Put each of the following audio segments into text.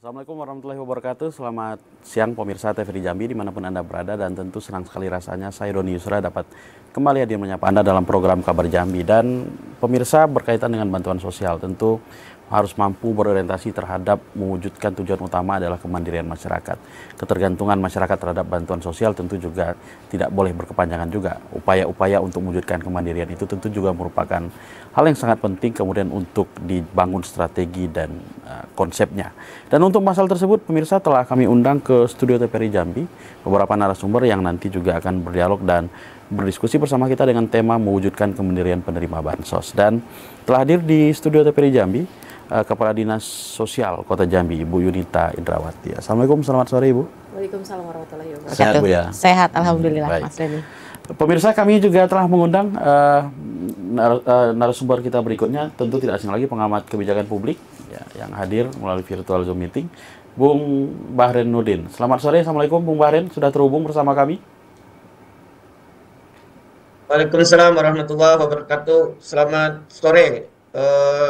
Assalamualaikum warahmatullahi wabarakatuh. Selamat siang pemirsa TVRI Jambi dimanapun Anda berada, dan tentu senang sekali rasanya saya Doni Yusra dapat kembali hadir menyapa Anda dalam program Kabar Jambi. Dan pemirsa, berkaitan dengan bantuan sosial, tentu harus mampu berorientasi terhadap mewujudkan tujuan utama adalah kemandirian masyarakat. Ketergantungan masyarakat terhadap bantuan sosial tentu juga tidak boleh berkepanjangan juga. Upaya-upaya untuk mewujudkan kemandirian itu tentu juga merupakan hal yang sangat penting kemudian untuk dibangun strategi dan konsepnya. Dan untuk masalah tersebut, pemirsa, telah kami undang ke studio TVRI Jambi beberapa narasumber yang nanti juga akan berdialog dan berdiskusi bersama kita dengan tema mewujudkan kemandirian penerima bansos. Dan telah hadir di studio TVRI Jambi Kepala Dinas Sosial Kota Jambi, Ibu Yunita Indrawati. Assalamualaikum, selamat sore Ibu. Waalaikumsalam warahmatullahi wabarakatuh. Sehat Bu ya? Sehat, alhamdulillah. Baik. Mas Deni. Pemirsa, kami juga telah mengundang narasumber kita berikutnya, tentu tidak asing lagi pengamat kebijakan publik ya, yang hadir melalui virtual Zoom meeting, Bung Bahren Nurdin. Selamat sore, Assalamualaikum Bung Bahren, sudah terhubung bersama kami. Waalaikumsalam warahmatullahi wabarakatuh. Selamat sore,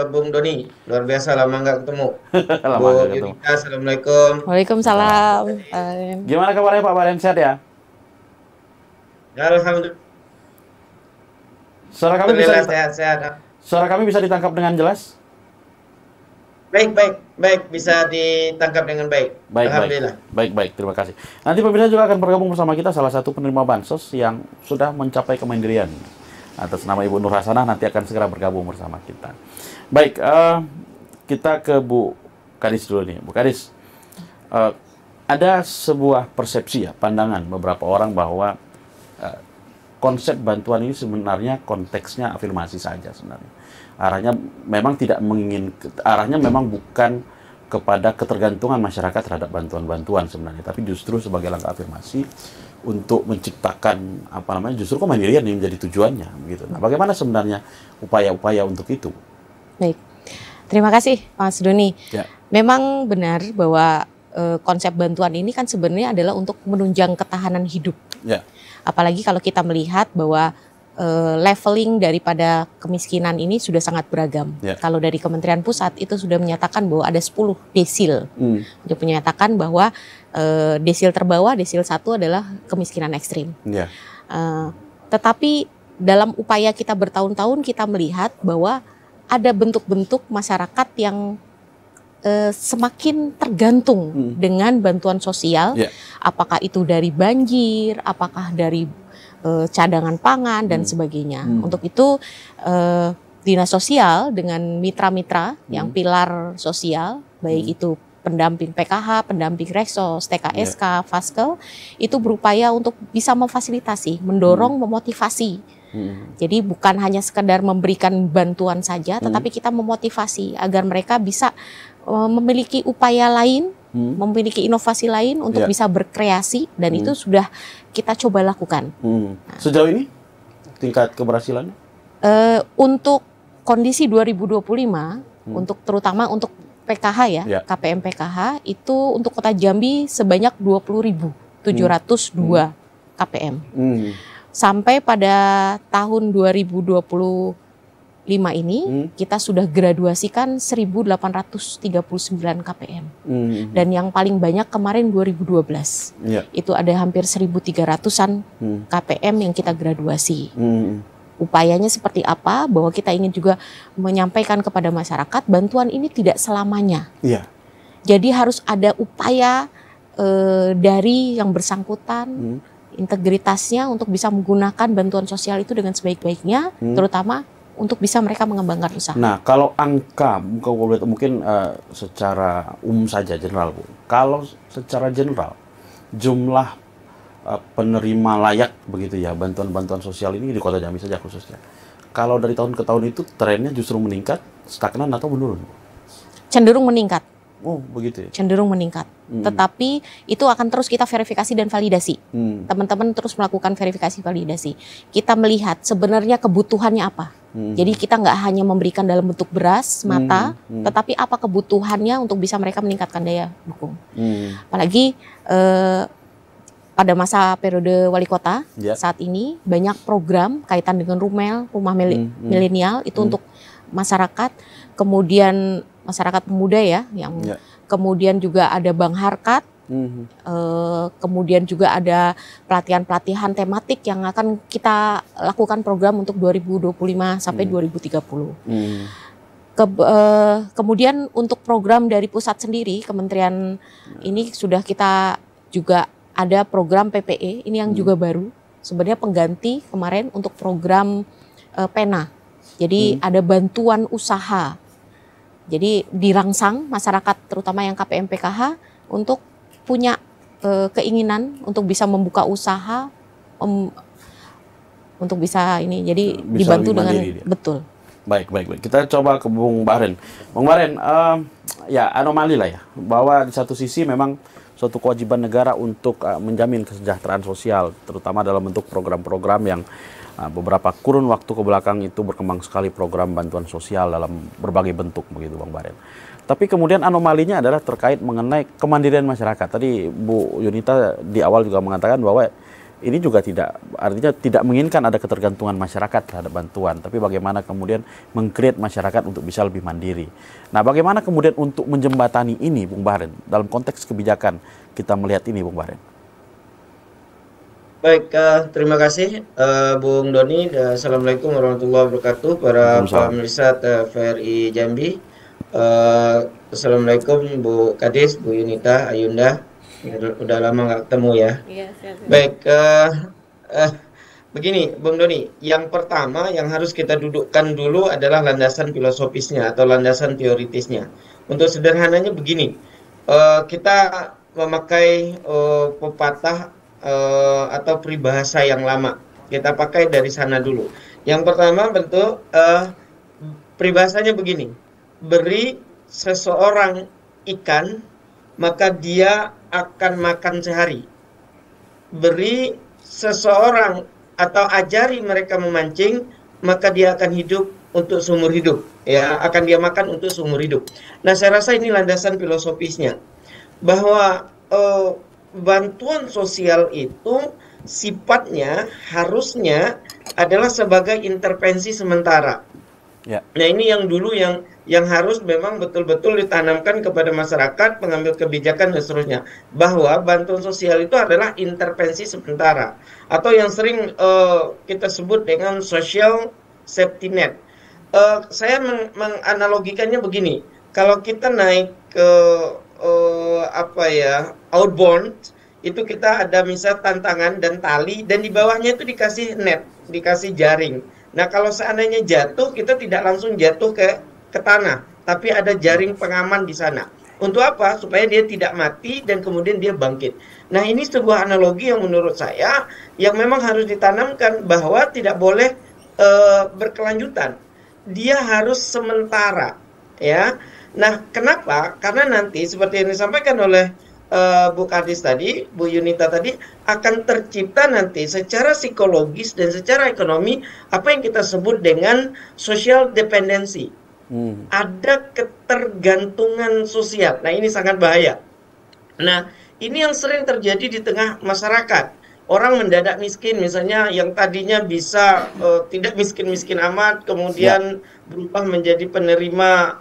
Bung Doni. Luar biasa lama nggak ketemu. Lama Bu nggak ketemu. Yunita, assalamualaikum. Waalaikumsalam. Gimana kabarnya Pak Bahren, sehat ya? Ya, alhamdulillah sehat. Suara kami bisa ditangkap dengan jelas? Baik, bisa ditangkap dengan baik. Alhamdulillah. Baik, terima kasih. Nanti pemirsa juga akan bergabung bersama kita salah satu penerima bansos yang sudah mencapai kemandirian. Atas nama Ibu Nur Hasanah nanti akan segera bergabung bersama kita. Baik, kita ke Bu Kadis dulu nih. Bu Kadis, ada sebuah persepsi ya, pandangan beberapa orang bahwa konsep bantuan ini sebenarnya konteksnya afirmasi saja sebenarnya. Arahnya memang bukan kepada ketergantungan masyarakat terhadap bantuan-bantuan sebenarnya, tapi justru sebagai langkah afirmasi untuk menciptakan justru kemandirian yang menjadi tujuannya begitu. Nah, bagaimana sebenarnya upaya-upaya untuk itu? Baik. Terima kasih Mas Doni. Ya. Memang benar bahwa konsep bantuan ini kan sebenarnya adalah untuk menunjang ketahanan hidup. Ya. Apalagi kalau kita melihat bahwa leveling daripada kemiskinan ini sudah sangat beragam. Ya. Kalau dari Kementerian Pusat itu sudah menyatakan bahwa ada 10 desil. Untuk menyatakan bahwa desil terbawah, desil 1 adalah kemiskinan ekstrim. Ya. Tetapi dalam upaya kita bertahun-tahun kita melihat bahwa ada bentuk-bentuk masyarakat yang semakin tergantung dengan bantuan sosial. Ya. Apakah itu dari banjir, apakah dari cadangan pangan dan sebagainya. Untuk itu Dinas Sosial dengan mitra-mitra yang pilar sosial, baik itu pendamping PKH, pendamping Reksos, TKSK, Faskel, itu berupaya untuk bisa memfasilitasi, mendorong, memotivasi. Jadi bukan hanya sekedar memberikan bantuan saja, tetapi kita memotivasi agar mereka bisa memiliki upaya lain, memiliki inovasi lain untuk bisa berkreasi, dan itu sudah kita coba lakukan. Sejauh ini tingkat keberhasilannya? Untuk kondisi 2025, untuk terutama untuk PKH ya, KPM PKH itu untuk Kota Jambi sebanyak 20.702 KPM. Sampai pada tahun 2025 ini kita sudah graduasikan 1.839 KPM. Dan yang paling banyak kemarin 2012. Itu ada hampir 1.300-an KPM yang kita graduasi. Upayanya seperti apa? Bahwa kita ingin juga menyampaikan kepada masyarakat bantuan ini tidak selamanya. Jadi harus ada upaya dari yang bersangkutan, integritasnya untuk bisa menggunakan bantuan sosial itu dengan sebaik-baiknya, terutama untuk bisa mereka mengembangkan usaha. Nah, kalau angka mungkin secara umum saja, general Bu. Kalau secara general, jumlah penerima layak begitu ya bantuan-bantuan sosial ini di Kota Jambi saja khususnya. Kalau dari tahun ke tahun itu trennya justru meningkat, stagnan atau menurun? Cenderung meningkat. Oh, begitu ya. Cenderung meningkat. Tetapi itu akan terus kita verifikasi dan validasi. Teman-teman terus melakukan verifikasi validasi. Kita melihat sebenarnya kebutuhannya apa. Jadi kita nggak hanya memberikan dalam bentuk beras, mata, tetapi apa kebutuhannya untuk bisa mereka meningkatkan daya dukung. Apalagi pada masa periode wali kota saat ini banyak program kaitan dengan rumah milenial itu untuk masyarakat. Kemudian masyarakat pemuda ya, yang kemudian juga ada Bang Harkat, kemudian juga ada pelatihan-pelatihan tematik yang akan kita lakukan program untuk 2025 sampai 2030. Kemudian untuk program dari pusat sendiri, kementerian ini sudah kita juga ada program PPE, ini yang juga baru, sebenarnya pengganti kemarin untuk program PENA. Jadi ada bantuan usaha. Jadi dirangsang masyarakat terutama yang KPM PKH untuk punya keinginan untuk bisa membuka usaha, untuk bisa ini. Jadi bisa dibantu dengan betul. Baik. Kita coba ke Bung Bahren. Bung Bahren, ya anomali lah ya, bahwa di satu sisi memang suatu kewajiban negara untuk menjamin kesejahteraan sosial, terutama dalam bentuk program-program yang beberapa kurun waktu ke belakang itu berkembang sekali program bantuan sosial dalam berbagai bentuk begitu Bang Bahren. Tapi kemudian anomalinya adalah terkait mengenai kemandirian masyarakat. Tadi Bu Yunita di awal juga mengatakan bahwa ini juga artinya tidak menginginkan ada ketergantungan masyarakat terhadap bantuan, tapi bagaimana kemudian meng-create masyarakat untuk bisa lebih mandiri. Nah, bagaimana kemudian untuk menjembatani ini, Bung Bahren, dalam konteks kebijakan kita melihat ini, Bung Bahren? Baik, terima kasih Bung Doni. Assalamualaikum warahmatullahi wabarakatuh para pemirsa TVRI Jambi. Assalamualaikum Bu Kadis, Bu Yunita, Ayunda. Udah lama nggak ketemu ya. Iya, baik, begini Bung Doni, yang pertama yang harus kita dudukkan dulu adalah landasan filosofisnya atau landasan teoritisnya. Untuk sederhananya begini, kita memakai pepatah atau peribahasa yang lama. Kita pakai dari sana dulu. Yang pertama bentuk peribahasanya begini, beri seseorang ikan maka dia akan makan sehari. Beri seseorang atau ajari mereka memancing, maka dia akan hidup untuk seumur hidup. Ya, akan dia makan untuk seumur hidup. Nah, saya rasa ini landasan filosofisnya. Bahwa bantuan sosial itu sifatnya harusnya adalah sebagai intervensi sementara. Ya. Nah, ini yang dulu yang harus memang betul-betul ditanamkan kepada masyarakat, pengambil kebijakan dan seterusnya, bahwa bantuan sosial itu adalah intervensi sementara atau yang sering kita sebut dengan social safety net. Saya menganalogikannya begini, kalau kita naik ke outbound, itu kita ada misal tantangan dan tali, dan di bawahnya itu dikasih net, dikasih jaring. Nah, kalau seandainya jatuh, kita tidak langsung jatuh ke tanah, tapi ada jaring pengaman di sana. Untuk apa? Supaya dia tidak mati dan kemudian dia bangkit. Nah, ini sebuah analogi yang menurut saya yang memang harus ditanamkan bahwa tidak boleh berkelanjutan. Dia harus sementara, ya. Nah, kenapa? Karena nanti seperti yang disampaikan oleh Bu Kadis tadi, Bu Yunita tadi, akan tercipta nanti secara psikologis dan secara ekonomi apa yang kita sebut dengan social dependency. Ada ketergantungan sosial. Nah, ini sangat bahaya. Nah, ini yang sering terjadi di tengah masyarakat. Orang mendadak miskin, misalnya yang tadinya bisa tidak miskin-miskin amat, kemudian berubah menjadi penerima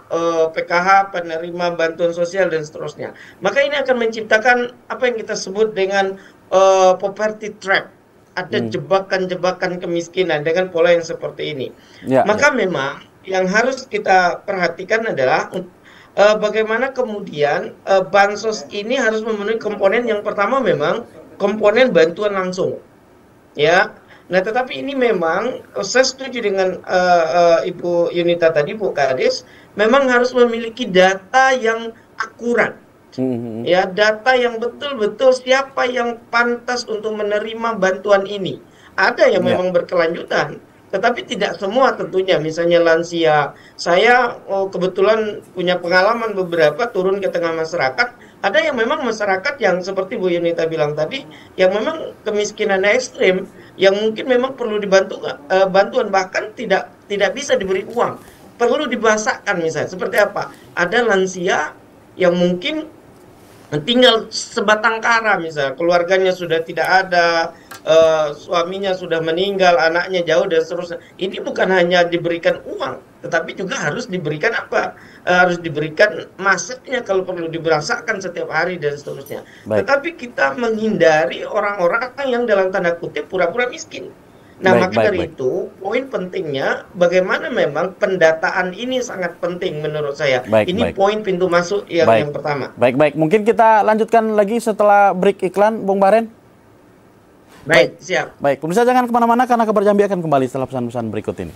PKH, penerima bantuan sosial dan seterusnya. Maka ini akan menciptakan apa yang kita sebut dengan poverty trap. Ada jebakan-jebakan kemiskinan dengan pola yang seperti ini. Maka memang yang harus kita perhatikan adalah bagaimana kemudian bansos ini harus memenuhi komponen yang pertama memang komponen bantuan langsung, ya. Nah, tetapi ini memang saya setuju dengan Ibu Yunita tadi, Bu Kadis, memang harus memiliki data yang akurat, ya, data yang betul-betul siapa yang pantas untuk menerima bantuan ini. Ada yang memang berkelanjutan, tetapi tidak semua tentunya. Misalnya lansia, saya kebetulan punya pengalaman beberapa turun ke tengah masyarakat. Ada yang memang masyarakat yang seperti Bu Yunita bilang tadi, yang memang kemiskinannya ekstrim, yang mungkin memang perlu dibantu bantuan, bahkan tidak bisa diberi uang, perlu dibasahkan misalnya. Seperti apa? Ada lansia yang mungkin tinggal sebatang kara, misalnya keluarganya sudah tidak ada, suaminya sudah meninggal, anaknya jauh dan seterusnya. Ini bukan hanya diberikan uang, tetapi juga harus diberikan apa? Harus diberikan masaknya kalau perlu diberasakan setiap hari dan seterusnya. Baik. Tetapi kita menghindari orang-orang yang dalam tanda kutip pura-pura miskin. Nah, maka dari itu, poin pentingnya bagaimana memang pendataan ini sangat penting menurut saya. Ini poin pintu masuk yang pertama. Baik. Mungkin kita lanjutkan lagi setelah break iklan, Bung Baren. Baik, siap. Baik, pemirsa jangan kemana-mana karena Kabar Jambi akan kembali setelah pesan-pesan berikut ini.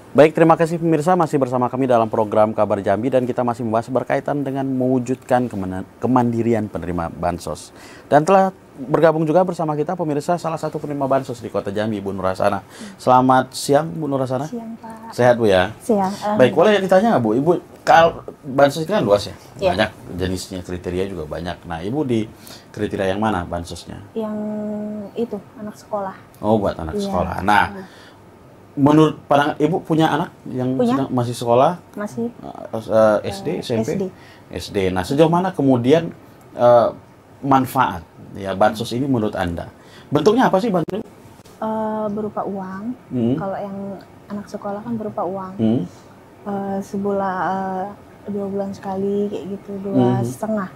Baik, terima kasih pemirsa masih bersama kami dalam program Kabar Jambi dan kita masih membahas berkaitan dengan mewujudkan kemandirian penerima bansos. Dan telah bergabung juga bersama kita pemirsa salah satu penerima bansos di Kota Jambi, Bu Nurhasana. Selamat siang, Bu Nurhasana. Siang, Pak. Sehat, Bu ya? Siang. Baik, boleh ditanya nggak, Bu? Ibu, kalau bansos itu kan luas ya? Iya. Banyak jenisnya, kriteria juga banyak. Nah, Ibu di kriteria yang mana bansosnya? Yang itu, anak sekolah. Oh, buat anak sekolah. Nah, menurut pandangan Ibu punya anak yang masih sekolah? Masih. SD, SMP? SD. Nah, sejauh mana kemudian manfaat ya bansos ini menurut Anda? Bentuknya apa sih bansos? Berupa uang. Kalau yang anak sekolah kan berupa uang. Sebulan 2 bulan sekali kayak gitu, 2,5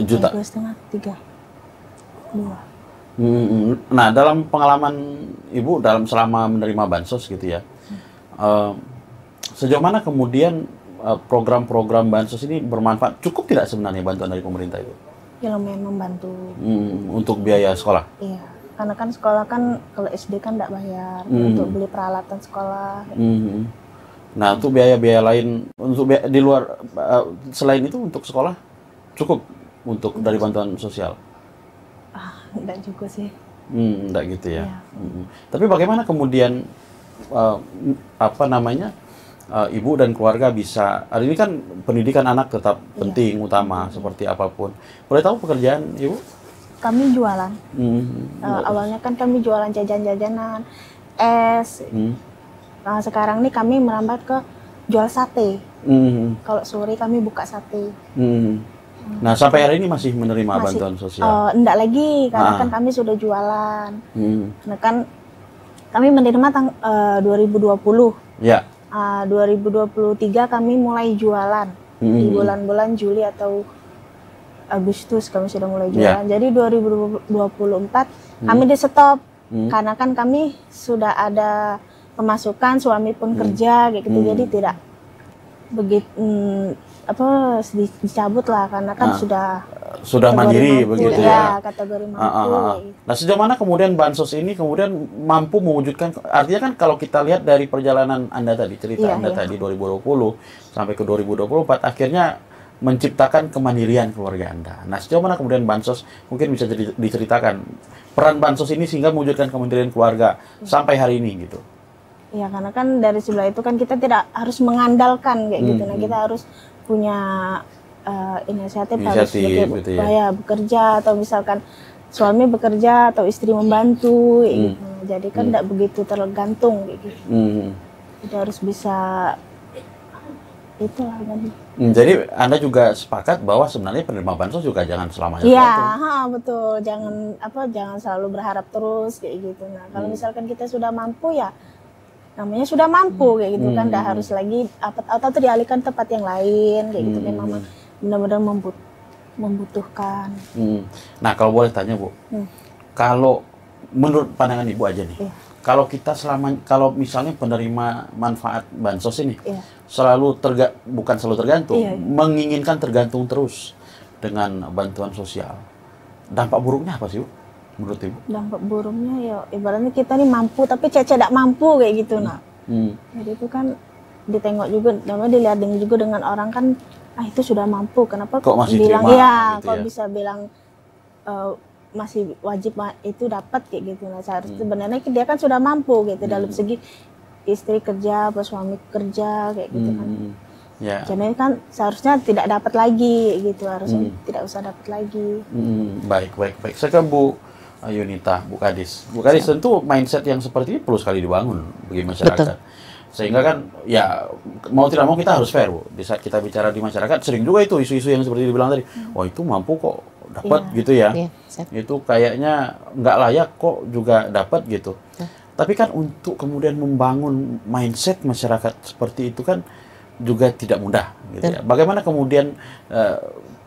juta. 2,5, 3, 2. Nah, dalam pengalaman Ibu selama menerima bansos gitu ya, sejauh mana kemudian program-program bansos ini bermanfaat? Cukup tidak sebenarnya bantuan dari pemerintah itu? Ya lumayan membantu. Untuk biaya sekolah? Iya, karena kan sekolah kan kalau SD kan nggak bayar untuk beli peralatan sekolah. Nah, untuk biaya-biaya lain, untuk di luar selain itu untuk sekolah cukup untuk dari bantuan sosial? Enggak juga sih. Enggak gitu ya. Tapi bagaimana kemudian ibu dan keluarga bisa, hari ini kan pendidikan anak tetap penting, utama seperti apapun. Boleh tahu pekerjaan Ibu? Kami jualan. Awalnya kan kami jualan jajan-jajanan, es. Nah, sekarang nih kami merambat ke jual sate. Kalau sore kami buka sate. Nah, sampai hari ini masih menerima bantuan sosial? Enggak lagi, karena kan kami sudah jualan. Karena kan kami menerima 2020. Ya. 2023 kami mulai jualan. Di bulan-bulan Juli atau Agustus kami sudah mulai jualan. Jadi 2024 kami di stop. Karena kan kami sudah ada pemasukan, suami pun kerja kayak gitu. Jadi tidak begitu dicabut lah karena kan sudah mandiri begitu ya. Kategori mampu. Nah, sejauh mana kemudian bansos ini kemudian mampu mewujudkan, artinya kan kalau kita lihat dari perjalanan Anda tadi, cerita Anda tadi 2020 sampai ke 2024 akhirnya menciptakan kemandirian keluarga Anda. Nah, sejauh mana kemudian bansos mungkin bisa diceritakan peran bansos ini sehingga mewujudkan kemandirian keluarga sampai hari ini gitu. Ya, karena kan dari sebelah itu kan kita tidak harus mengandalkan kayak gitu. Nah, kita harus punya inisiatif harus gitu ya. Bekerja atau misalkan suami bekerja atau istri membantu gitu. Jadi kan tidak begitu tergantung gitu. Kita harus bisa itulah tadi. Jadi Anda juga sepakat bahwa sebenarnya penerima bansos juga jangan selamanya betul. Jangan selalu berharap terus kayak gitu. Nah, kalau misalkan kita sudah mampu ya namanya sudah mampu kayak gitu kan, tidak harus lagi atau dialihkan tempat yang lain kayak gitu. Memang benar-benar membutuhkan. Nah, kalau boleh tanya Bu, kalau menurut pandangan Ibu aja nih, kalau kita kalau misalnya penerima manfaat bansos ini bukan selalu tergantung, menginginkan tergantung terus dengan bantuan sosial, dampak buruknya apa sih Bu? Menurut Ibu? Dampak buruknya ya ibaratnya kita nih mampu tapi Cece tidak mampu kayak gitu. Jadi itu kan ditengok juga, namanya dilihat juga dengan orang kan, itu sudah mampu, kenapa kok masih bilang terima, gitu kok bisa bilang masih wajib itu dapat kayak gitu. Nah, sebenarnya dia kan sudah mampu gitu dalam segi istri kerja, suami kerja kayak gitu kan. Jadi kan seharusnya tidak dapat lagi gitu, harusnya tidak usah dapat lagi. Baik. Saya ke Bu Yunita, Bu Kadis. Bu Kadis, tentu mindset yang seperti ini perlu sekali dibangun bagi masyarakat. Sehingga kan ya mau tidak mau kita harus fair, Bu. Di saat kita bicara di masyarakat sering juga itu isu-isu yang seperti dibilang tadi. Oh itu mampu kok dapat gitu ya. Itu kayaknya nggak layak kok juga dapat gitu. Tapi kan untuk kemudian membangun mindset masyarakat seperti itu kan juga tidak mudah gitu ya. Bagaimana kemudian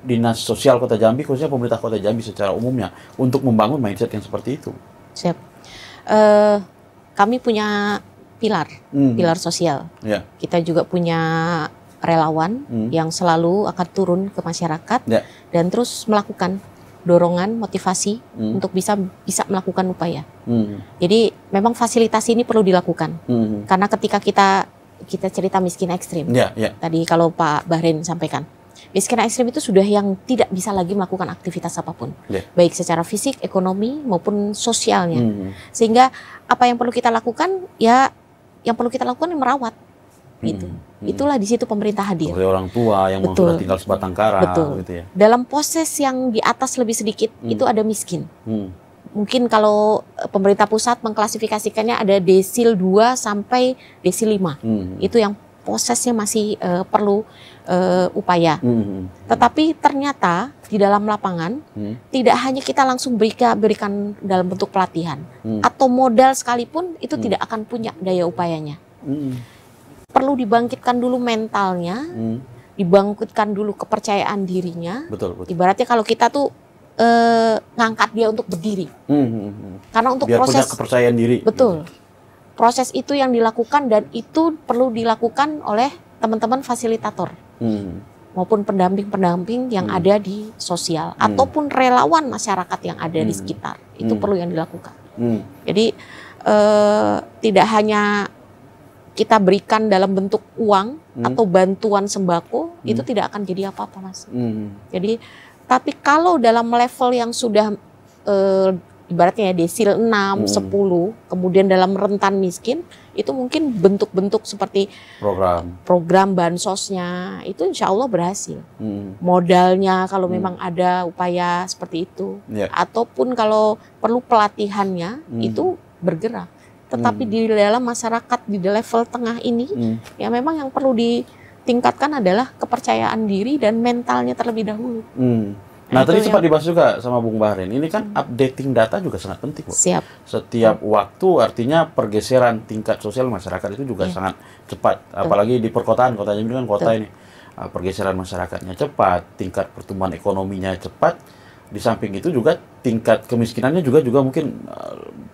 Dinas Sosial Kota Jambi, khususnya pemerintah Kota Jambi secara umumnya untuk membangun mindset yang seperti itu? Siap. Kami punya pilar sosial. Kita juga punya relawan yang selalu akan turun ke masyarakat dan terus melakukan dorongan, motivasi untuk bisa melakukan upaya. Jadi memang fasilitasi ini perlu dilakukan karena ketika kita cerita miskin ekstrim, tadi kalau Pak Bahrain sampaikan, miskin ekstrim itu sudah yang tidak bisa lagi melakukan aktivitas apapun, baik secara fisik, ekonomi maupun sosialnya. Sehingga apa yang perlu kita lakukan ya, yang perlu kita lakukan yang merawat. Gitu. Itulah di situ pemerintah hadir. Seperti orang tua yang sudah tinggal sebatang kara. Gitu ya. Dalam proses yang di atas lebih sedikit itu ada miskin. Mungkin kalau pemerintah pusat mengklasifikasikannya ada desil 2 sampai desil 5. Itu yang prosesnya masih perlu upaya. Tetapi ternyata di dalam lapangan tidak hanya kita langsung berikan dalam bentuk pelatihan atau modal sekalipun itu tidak akan punya daya upayanya. Perlu dibangkitkan dulu mentalnya, dibangkitkan dulu kepercayaan dirinya. Ibaratnya kalau kita tuh ngangkat dia untuk berdiri, karena untuk biar proses punya kepercayaan diri. Proses itu yang dilakukan dan itu perlu dilakukan oleh teman-teman fasilitator maupun pendamping-pendamping yang ada di sosial ataupun relawan masyarakat yang ada di sekitar. Itu perlu yang dilakukan. Jadi tidak hanya kita berikan dalam bentuk uang atau bantuan sembako, itu tidak akan jadi apa-apa, Mas. Jadi, tapi kalau dalam level yang sudah ibaratnya ya desil 6, 10, kemudian dalam rentan miskin, itu mungkin bentuk-bentuk seperti program bansosnya, itu insya Allah berhasil. Modalnya kalau memang ada upaya seperti itu, ataupun kalau perlu pelatihannya, itu bergerak. Tetapi di dalam masyarakat di level tengah ini, ya memang yang perlu ditingkatkan adalah kepercayaan diri dan mentalnya terlebih dahulu. Nah, tadi sempat dibahas juga sama Bung Bahrain. Ini kan updating data juga sangat penting, Bu. Setiap waktu, artinya pergeseran tingkat sosial masyarakat itu juga sangat cepat. Apalagi di perkotaan, Kota Jambi kan kota ini. Pergeseran masyarakatnya cepat, tingkat pertumbuhan ekonominya cepat. Di samping itu juga tingkat kemiskinannya juga mungkin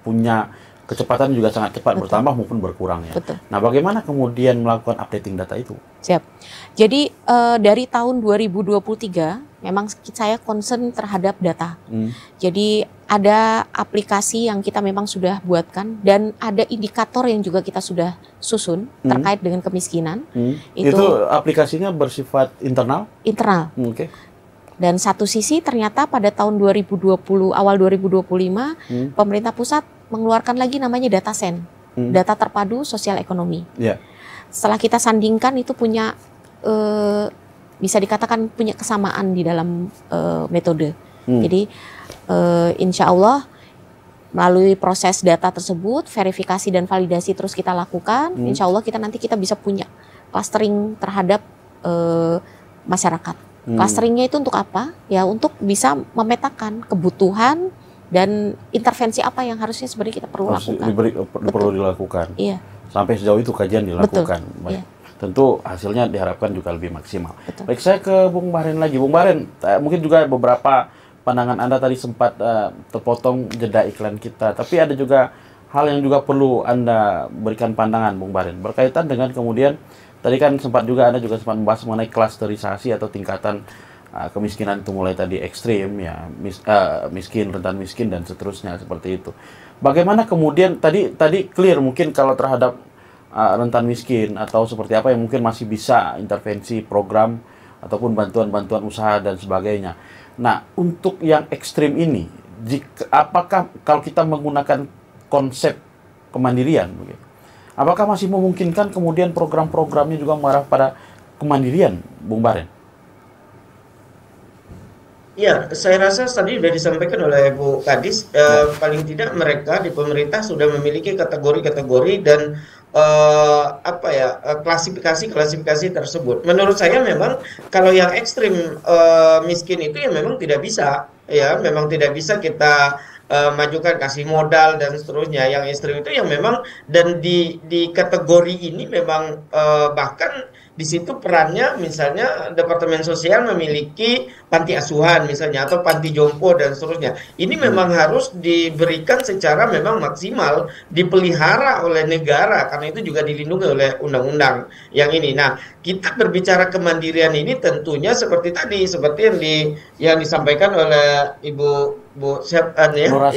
punya kecepatan juga sangat cepat, bertambah maupun berkurang ya. Nah, bagaimana kemudian melakukan updating data itu? Jadi dari tahun 2023 memang saya concern terhadap data. Jadi ada aplikasi yang kita memang sudah buatkan dan ada indikator yang juga kita sudah susun terkait dengan kemiskinan. Itu aplikasinya bersifat internal? Internal. Dan satu sisi ternyata pada tahun 2020 awal 2025 pemerintah pusat mengeluarkan lagi namanya DataSen, data terpadu sosial ekonomi. Setelah kita sandingkan itu punya bisa dikatakan punya kesamaan di dalam metode. Jadi insya Allah melalui proses data tersebut, verifikasi dan validasi terus kita lakukan, insya Allah nanti kita bisa punya clustering terhadap masyarakat. Clusteringnya itu untuk apa? Ya untuk bisa memetakan kebutuhan dan intervensi apa yang harusnya sebenarnya kita perlu lakukan. Perlu dilakukan. Sampai sejauh itu kajian dilakukan. Tentu hasilnya diharapkan juga lebih maksimal. Baik, saya ke Bung Bahrain lagi. Bung Bahrain, mungkin juga beberapa pandangan Anda tadi sempat terpotong jeda iklan kita. Tapi ada juga hal yang juga perlu Anda berikan pandangan, Bung Bahrain. Berkaitan dengan kemudian, tadi kan Anda juga sempat membahas mengenai klasterisasi atau tingkatan kemiskinan itu mulai tadi ekstrim ya, miskin, rentan miskin dan seterusnya seperti itu. Bagaimana kemudian tadi clear mungkin kalau terhadap rentan miskin atau seperti apa yang mungkin masih bisa intervensi program ataupun bantuan-bantuan usaha dan sebagainya. Nah, untuk yang ekstrim ini, apakah kalau kita menggunakan konsep kemandirian begitu, apakah masih memungkinkan kemudian program-programnya juga mengarah pada kemandirian, Bung Bahrain? Ya, saya rasa tadi sudah disampaikan oleh Bu Kadis, paling tidak mereka di pemerintah sudah memiliki kategori-kategori dan klasifikasi-klasifikasi tersebut. Menurut saya memang kalau yang ekstrim miskin itu ya memang tidak bisa, ya memang tidak bisa kita majukan kasih modal dan seterusnya. Yang ekstrim itu yang memang dan di kategori ini memang bahkan di situ perannya misalnya Departemen Sosial memiliki panti asuhan misalnya atau panti jompo dan seterusnya. Ini memang harus diberikan secara memang maksimal, dipelihara oleh negara karena itu juga dilindungi oleh undang-undang yang ini. Nah, kita berbicara kemandirian ini tentunya seperti tadi, seperti yang disampaikan oleh Ibu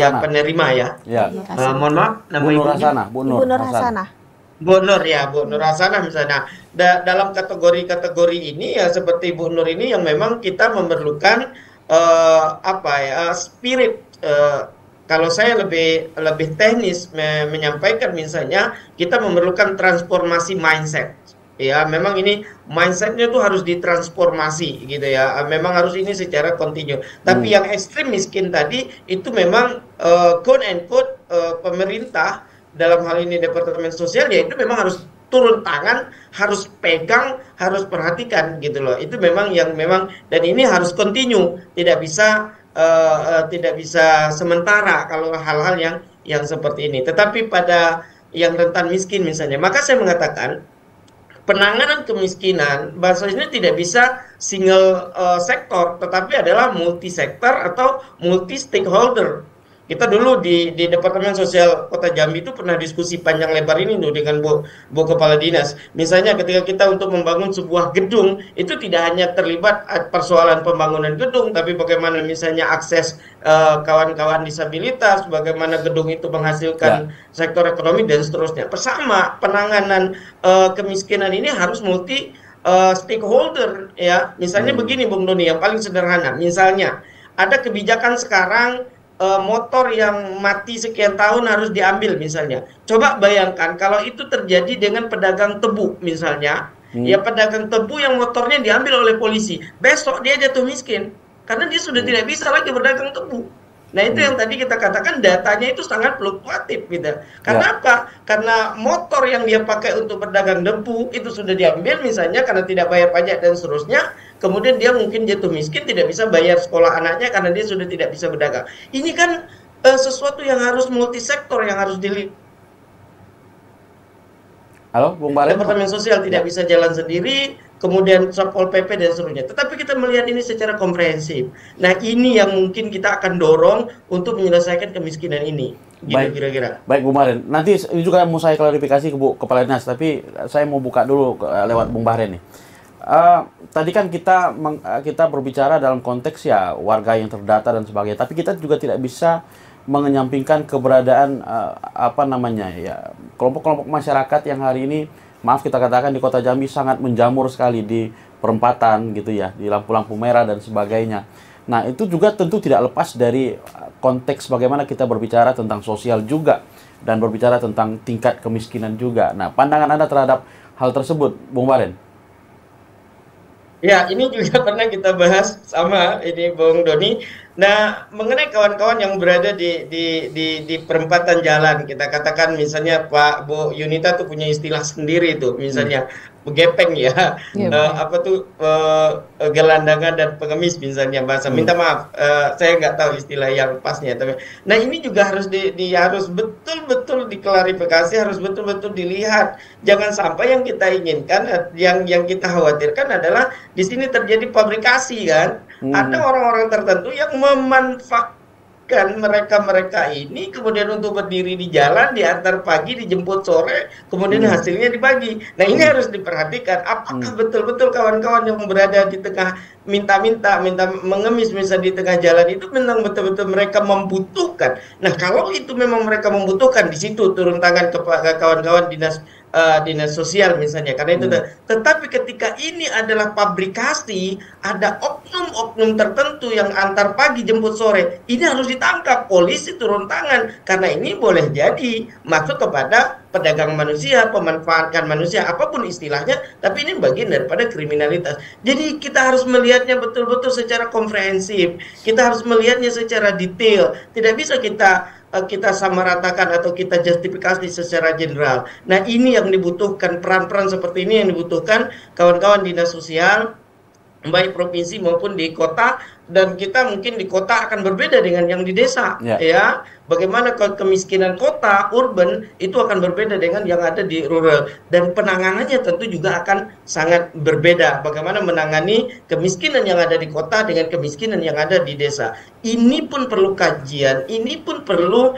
yang penerima ya. Ya. Mohon maaf, nama Bu Nur Hasanah. Bu Nur Hasanah. Bu Nur ya, Bu Nur Hasanah misalnya. Dalam kategori-kategori ini ya seperti Bu Nur ini yang memang kita memerlukan spirit. Kalau saya lebih teknis menyampaikan misalnya kita memerlukan transformasi mindset. Ya, memang ini mindsetnya tuh harus ditransformasi gitu ya. Memang harus ini secara kontinu. Tapi yang ekstrim miskin tadi itu memang quote and quote pemerintah dalam hal ini Departemen Sosial ya itu memang harus turun tangan, harus pegang, harus perhatikan gitu loh. Itu memang yang memang dan ini harus kontinu, tidak bisa sementara kalau hal-hal yang seperti ini. Tetapi pada yang rentan miskin misalnya, maka saya mengatakan penanganan kemiskinan bahasa ini tidak bisa single sektor, tetapi adalah multi sektor atau multi stakeholder. Kita dulu di Departemen Sosial Kota Jambi itu pernah diskusi panjang lebar ini tuh dengan Bu Kepala Dinas. Misalnya ketika kita untuk membangun sebuah gedung, itu tidak hanya terlibat persoalan pembangunan gedung, tapi bagaimana misalnya akses kawan-kawan disabilitas, bagaimana gedung itu menghasilkan sektor ekonomi dan seterusnya. Bersama penanganan kemiskinan ini harus multi stakeholder ya. Misalnya begini Bung Doni, yang paling sederhana. Misalnya ada kebijakan sekarang motor yang mati sekian tahun harus diambil misalnya. Coba bayangkan kalau itu terjadi dengan pedagang tebu misalnya. Ya pedagang tebu yang motornya diambil oleh polisi. Besok dia jatuh miskin. Karena dia sudah tidak bisa lagi berdagang tebu. Nah itu yang tadi kita katakan datanya itu sangat fluktuatif gitu. Karena apa? Karena motor yang dia pakai untuk berdagang debu itu sudah diambil misalnya karena tidak bayar pajak dan seterusnya. Kemudian dia mungkin jatuh miskin, tidak bisa bayar sekolah anaknya karena dia sudah tidak bisa berdagang. Ini kan sesuatu yang harus multisektor yang harus dilihat. Halo, Bung Baren. Departemen Sosial tidak bisa jalan sendiri, kemudian Satpol PP dan seterusnya. Tetapi kita melihat ini secara komprehensif. Nah, ini yang mungkin kita akan dorong untuk menyelesaikan kemiskinan ini. Gitu kira-kira. Baik, Bung Baren. Nanti ini juga mau saya klarifikasi ke Bu Kepala Dinas, tapi saya mau buka dulu lewat Bung Baren nih. Tadi kan kita berbicara dalam konteks ya warga yang terdata dan sebagainya, tapi kita juga tidak bisa mengenyampingkan keberadaan kelompok-kelompok masyarakat yang hari ini, maaf kita katakan di Kota Jambi sangat menjamur sekali di perempatan gitu ya, di lampu-lampu merah dan sebagainya. Nah, itu juga tentu tidak lepas dari konteks bagaimana kita berbicara tentang sosial juga dan berbicara tentang tingkat kemiskinan juga. Nah, pandangan Anda terhadap hal tersebut, Bung Baren? Ya, ini juga pernah kita bahas sama ini Bung Doni. Nah, mengenai kawan-kawan yang berada di perempatan jalan, kita katakan misalnya Pak Bu Yunita tuh punya istilah sendiri tuh, misalnya begepeng ya, gelandangan dan pengemis misalnya bahasa. Minta maaf, saya nggak tahu istilah yang pasnya. Tapi, nah ini juga harus harus betul-betul diklarifikasi, harus betul-betul dilihat. Jangan sampai yang kita inginkan, yang kita khawatirkan adalah di sini terjadi pabrikasi kan. Ada orang-orang tertentu yang memanfaatkan mereka ini kemudian untuk berdiri di jalan, diantar pagi, dijemput sore, kemudian hasilnya dibagi. Nah ini harus diperhatikan. Apakah betul-betul kawan-kawan yang berada di tengah minta mengemis misalnya di tengah jalan itu memang betul-betul mereka membutuhkan. Nah kalau itu memang mereka membutuhkan, di situ turun tangan kepada kawan-kawan dinas sosial misalnya, karena itu. Tetapi ketika ini adalah pabrikasi, ada oknum-oknum tertentu yang antar pagi jemput sore, ini harus ditangkap, polisi turun tangan, karena ini boleh jadi masuk kepada pedagang manusia, pemanfaatkan manusia, apapun istilahnya, tapi ini bagian daripada kriminalitas. Jadi kita harus melihatnya betul-betul secara komprehensif. Kita harus melihatnya secara detail. Tidak bisa kita samaratakan atau kita justifikasi secara general. Nah, ini yang dibutuhkan, peran-peran seperti ini yang dibutuhkan kawan-kawan dinas sosial, baik provinsi maupun di kota. Dan kita mungkin di kota akan berbeda dengan yang di desa, ya. Bagaimana kemiskinan kota, urban, itu akan berbeda dengan yang ada di rural. Dan penanganannya tentu juga akan sangat berbeda. Bagaimana menangani kemiskinan yang ada di kota dengan kemiskinan yang ada di desa. Ini pun perlu kajian, ini pun perlu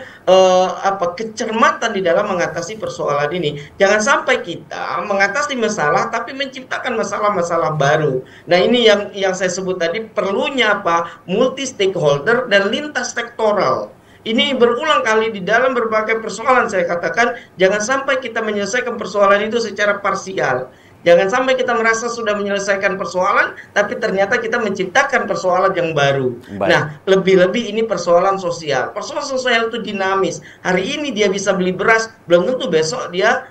kecermatan di dalam mengatasi persoalan ini. Jangan sampai kita mengatasi masalah tapi menciptakan masalah-masalah baru. Nah, ini yang saya sebut tadi, perlunya apa? Multi stakeholder dan lintas sektoral. Ini berulang kali di dalam berbagai persoalan saya katakan, jangan sampai kita menyelesaikan persoalan itu secara parsial. Jangan sampai kita merasa sudah menyelesaikan persoalan, tapi ternyata kita menciptakan persoalan yang baru. Baik. Nah, lebih-lebih ini persoalan sosial. Persoalan sosial itu dinamis. Hari ini dia bisa beli beras, belum tentu besok dia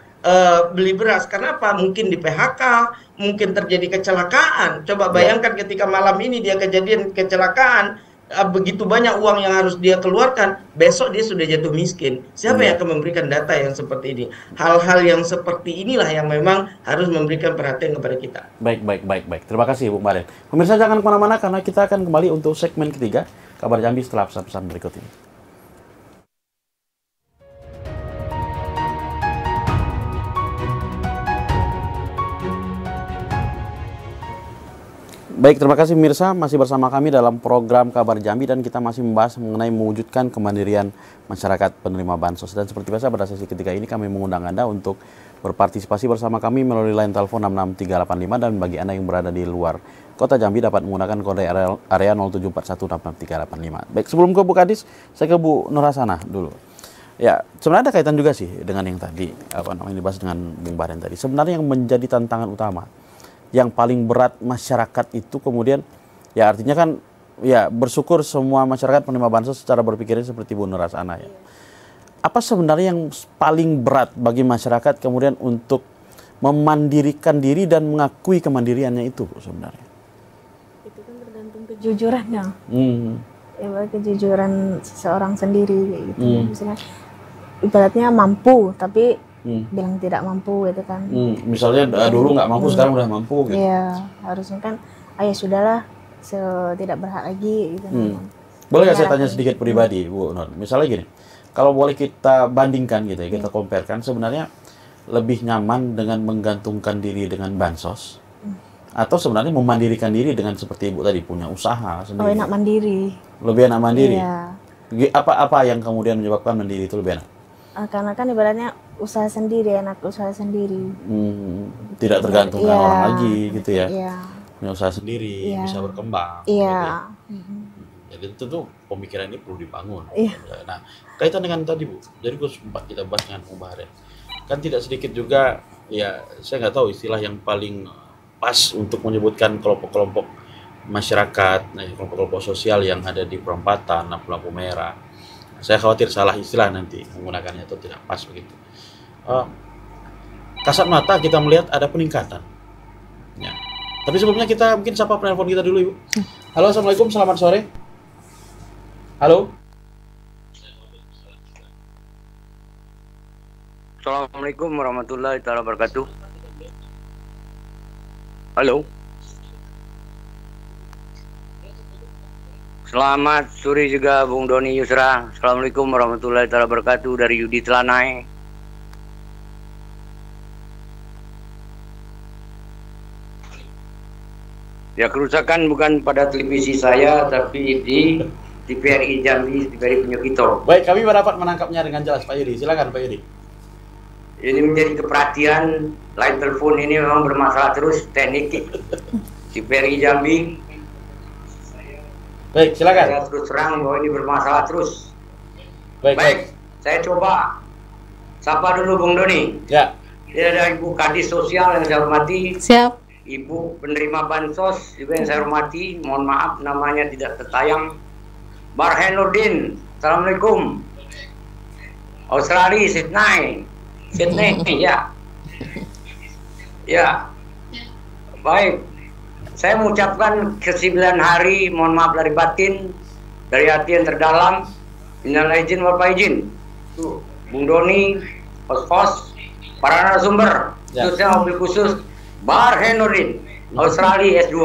beli beras. Kenapa? Mungkin di PHK, mungkin terjadi kecelakaan. Coba bayangkan ketika malam ini dia kejadian kecelakaan, begitu banyak uang yang harus dia keluarkan, besok dia sudah jatuh miskin. Siapa yang akan memberikan data yang seperti ini? Hal-hal yang seperti inilah yang memang harus memberikan perhatian kepada kita. Baik. Terima kasih Bu Maren. Pemirsa jangan kemana-mana karena kita akan kembali untuk segmen ketiga Kabar Jambi setelah pesan-pesan berikut ini. Baik, terima kasih pemirsa, masih bersama kami dalam program Kabar Jambi dan kita masih membahas mengenai mewujudkan kemandirian masyarakat penerima bansos. Dan seperti biasa pada sesi ketiga ini kami mengundang Anda untuk berpartisipasi bersama kami melalui line telepon 66385 dan bagi Anda yang berada di luar Kota Jambi dapat menggunakan kode area 074166385. Baik, sebelum ke Bu Kadis, saya ke Bu Nurhasana dulu. Ya, sebenarnya ada kaitan juga sih dengan yang tadi dibahas dengan Bung Baren tadi. Sebenarnya yang menjadi tantangan utama yang paling berat masyarakat itu kemudian ya artinya kan ya bersyukur semua masyarakat penerima bansos secara berpikirnya seperti Bu Nurhasana ya. Apa sebenarnya yang paling berat bagi masyarakat kemudian untuk memandirikan diri dan mengakui kemandiriannya itu Bu sebenarnya? Itu kan tergantung kejujurannya. Ya, kejujuran seseorang sendiri gitu. Misalnya ibaratnya mampu tapi bilang tidak mampu gitu kan. Misalnya dulu nggak mampu, sekarang udah mampu gitu. Iya, harusnya kan ya sudahlah, tidak berhak lagi gitu. Boleh nggak saya tanya sedikit pribadi Bu Nur? Misalnya gini, kalau boleh kita bandingkan gitu ya, kita comparekan, sebenarnya lebih nyaman dengan menggantungkan diri dengan bansos atau sebenarnya memandirikan diri dengan seperti Ibu tadi punya usaha sendiri? Oh, enak mandiri. Lebih enak mandiri? Iya. Apa yang kemudian menyebabkan mandiri itu lebih enak? Karena kan ibaratnya usaha sendiri, enak usaha sendiri. Tidak tergantung dengan orang lagi gitu ya. Iya. Punya usaha sendiri, bisa berkembang. Iya. Gitu ya. Jadi tentu pemikiran ini perlu dibangun. Iya. Nah, kaitan dengan tadi Bu, jadi sempat kita bahas dengan Bung Baren. Kan tidak sedikit juga, ya saya nggak tahu istilah yang paling pas untuk menyebutkan kelompok-kelompok masyarakat, kelompok-kelompok sosial yang ada di perempatan, lampu merah. Saya khawatir salah istilah nanti menggunakannya atau tidak pas begitu. Kasat mata kita melihat ada peningkatan. Ya. Tapi sebelumnya kita mungkin sapa penelpon kita dulu Ibu. Halo, Assalamualaikum, selamat sore. Halo. Assalamualaikum warahmatullahi wabarakatuh. Halo. Selamat sore juga Bung Doni Yusra. Assalamualaikum warahmatullahi wabarakatuh dari Yudi Telanai. Ya, kerusakan bukan pada televisi saya tapi di TVRI Jambi, TVRI Penyokito. Baik, kami dapat menangkapnya dengan jelas Pak Yudi. Silakan Pak Yudi. Ini menjadi keperhatian, line telepon ini memang bermasalah terus teknik TVRI Jambi. Baik, silakan. Saya terus terang bahwa ini bermasalah terus. Baik. Saya coba sapa dulu Bung Doni. Ya. Ini ada Ibu Kadis Sosial yang saya hormati. Siap. Ibu penerima bansos juga yang saya hormati. Mohon maaf namanya tidak tertayang. Barhenurdin. Assalamualaikum. Australia, Sydney. Sydney, ya. Ya, baik. Saya mengucapkan ke-9 hari, mohon maaf dari batin, dari hati yang terdalam. Minal izin wal faizin. Bung Doni, Pos, para narasumber, khususnya mobil khusus Bahar Henurdin, Australia S2.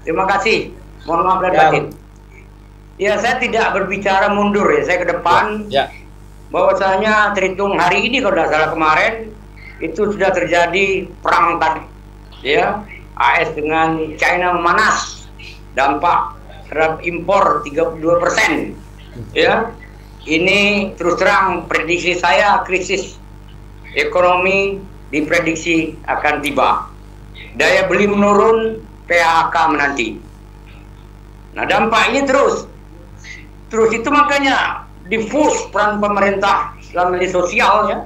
Terima kasih. Mohon maaf dari batin. Ya, saya tidak berbicara mundur ya, saya ke depan. Bahwasanya terhitung hari ini kalau tidak salah kemarin itu sudah terjadi perang tadi, ya. AS dengan China memanas, dampak terhadap impor 32%, ya. Ini terus terang prediksi saya krisis ekonomi diprediksi akan tiba, daya beli menurun, PHK menanti. Nah, dampaknya terus itu makanya difus peran pemerintah dalam media sosial, ya.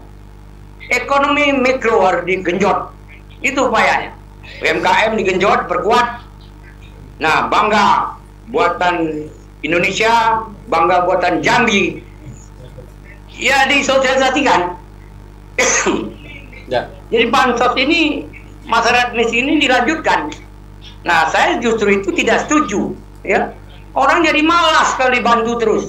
Ekonomi mikro harus digenjot, itu upayanya. UMKM digenjot, berkuat. Nah, bangga buatan Indonesia, bangga buatan Jambi, ya disosialisasikan. Jadi bansos ini, masyarakat miskin ini dilanjutkan. Nah, saya justru itu tidak setuju, ya. Orang jadi malas kalau dibantu terus.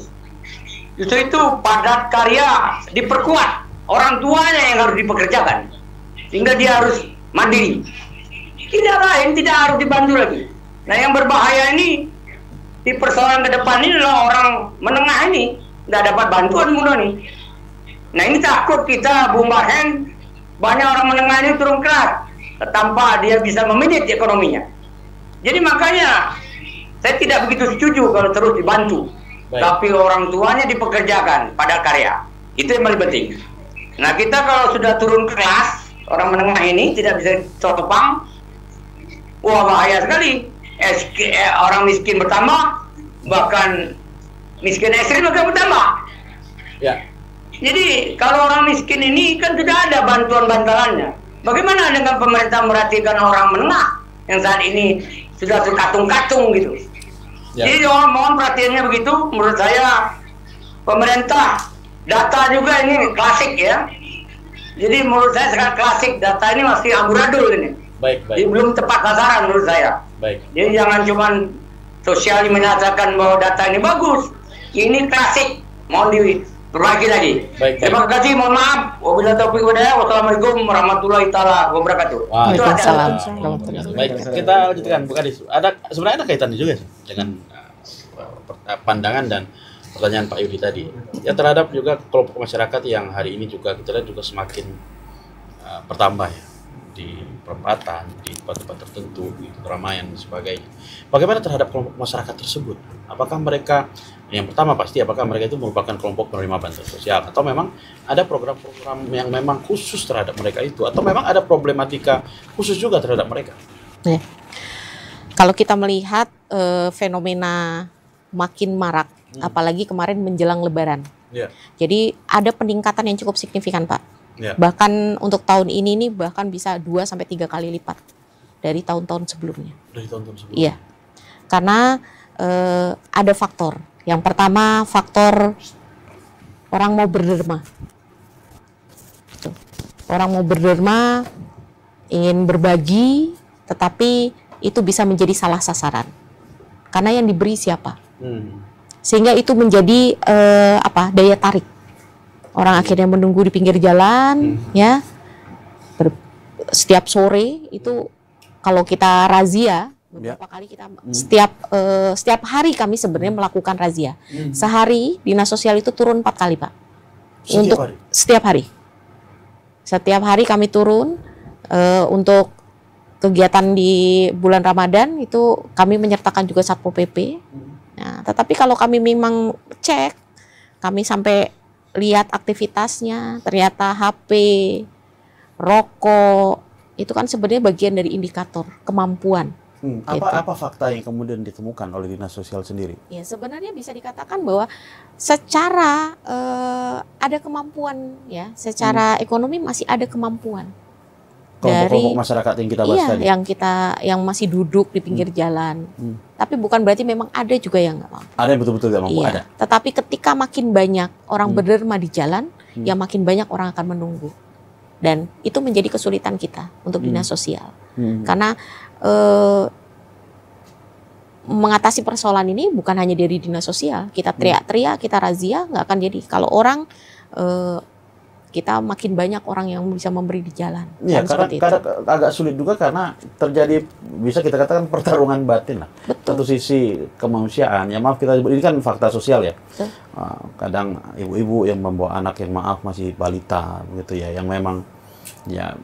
Justru itu padat karya diperkuat, orang tuanya yang harus dipekerjakan, sehingga dia harus mandiri. Tidak lain, tidak harus dibantu lagi. Nah, yang berbahaya ini di persoalan ke depan ini adalah orang menengah ini tidak dapat bantuan mudah nih. Nah, ini takut kita, Bung Bahen, banyak orang menengah ini turun kelas tanpa dia bisa memanage ekonominya. Jadi makanya saya tidak begitu setuju kalau terus dibantu. Tapi orang tuanya dipekerjakan pada karya. Itu yang paling penting. Nah, kita kalau sudah turun kelas, orang menengah ini tidak bisa topang, wah bahaya sekali. Orang miskin bertambah, bahkan miskin ekstrim juga bertambah. Ya. Jadi kalau orang miskin ini kan sudah ada bantuan-bantalannya. Bagaimana dengan pemerintah merhatikan orang menengah yang saat ini sudah terkatung-katung gitu? Ya. Jadi mohon perhatiannya begitu. Menurut saya pemerintah data juga ini klasik, ya. Jadi menurut saya sangat klasik, data ini masih amburadul ini. Jadi belum tepat sasaran menurut saya. Jadi jangan cuma sosial menyatakan bahwa data ini bagus. Ini klasik, mohon diperbaiki lagi. Terima kasih, mohon maaf. Wabillahi taufiq wal hidayah. Wassalamualaikum warahmatullahi taala wabarakatuh. Waalaikumsalam. Baik, kita lanjutkan Bu Kadis. Sebenarnya ada kaitannya juga sih dengan pandangan dan pertanyaan Pak Yudi tadi. Ya, terhadap juga kelompok masyarakat yang hari ini juga kita lihat juga semakin bertambah, ya, di perempatan, di tempat-tempat tertentu, di keramaian dan sebagainya. Bagaimana terhadap kelompok masyarakat tersebut? Apakah mereka, yang pertama pasti, apakah mereka itu merupakan kelompok penerima bantuan sosial, atau memang ada program-program yang memang khusus terhadap mereka itu, atau memang ada problematika khusus juga terhadap mereka? Ya. Kalau kita melihat fenomena makin marak, apalagi kemarin menjelang Lebaran. Yeah. Jadi ada peningkatan yang cukup signifikan, Pak. Yeah. Bahkan untuk tahun ini nih bahkan bisa 2-3 kali lipat dari tahun-tahun sebelumnya. Dari tahun-tahun sebelumnya. Iya. Karena ada faktor. Yang pertama faktor orang mau berderma. Orang mau berderma, ingin berbagi, tetapi itu bisa menjadi salah sasaran. Karena yang diberi siapa? Sehingga itu menjadi daya tarik. Orang akhirnya menunggu di pinggir jalan, ya. Setiap sore itu kalau kita razia, beberapa kali kita setiap hari kami sebenarnya melakukan razia. Sehari dinas sosial itu turun 4 kali, Pak. Setiap hari kami turun untuk kegiatan di bulan Ramadan itu kami menyertakan juga Satpol PP. Nah, tetapi kalau kami memang cek, kami sampai lihat aktivitasnya, ternyata HP, rokok, itu kan sebenarnya bagian dari indikator kemampuan. Apa fakta yang kemudian ditemukan oleh dinas sosial sendiri? Ya, sebenarnya bisa dikatakan bahwa secara ada kemampuan, ya, secara ekonomi masih ada kemampuan. Kelompok masyarakat yang kita bahas tadi. Yang masih duduk di pinggir jalan. Tapi bukan berarti memang ada juga yang nggak mampu. Ada yang betul-betul nggak mampu, ada. Tetapi ketika makin banyak orang berderma di jalan, ya makin banyak orang akan menunggu. Dan itu menjadi kesulitan kita untuk dinas sosial. Karena mengatasi persoalan ini bukan hanya dari dinas sosial. Kita teriak-teriak, kita razia, nggak akan jadi. Kalau orang, kita makin banyak orang yang bisa memberi di jalan. Ya, karena agak sulit juga karena terjadi, bisa kita katakan pertarungan batin lah. Betul. Satu sisi kemanusiaan, ya maaf kita ini kan fakta sosial ya. Kadang ibu-ibu yang membawa anak yang maaf masih balita begitu ya, yang memang ya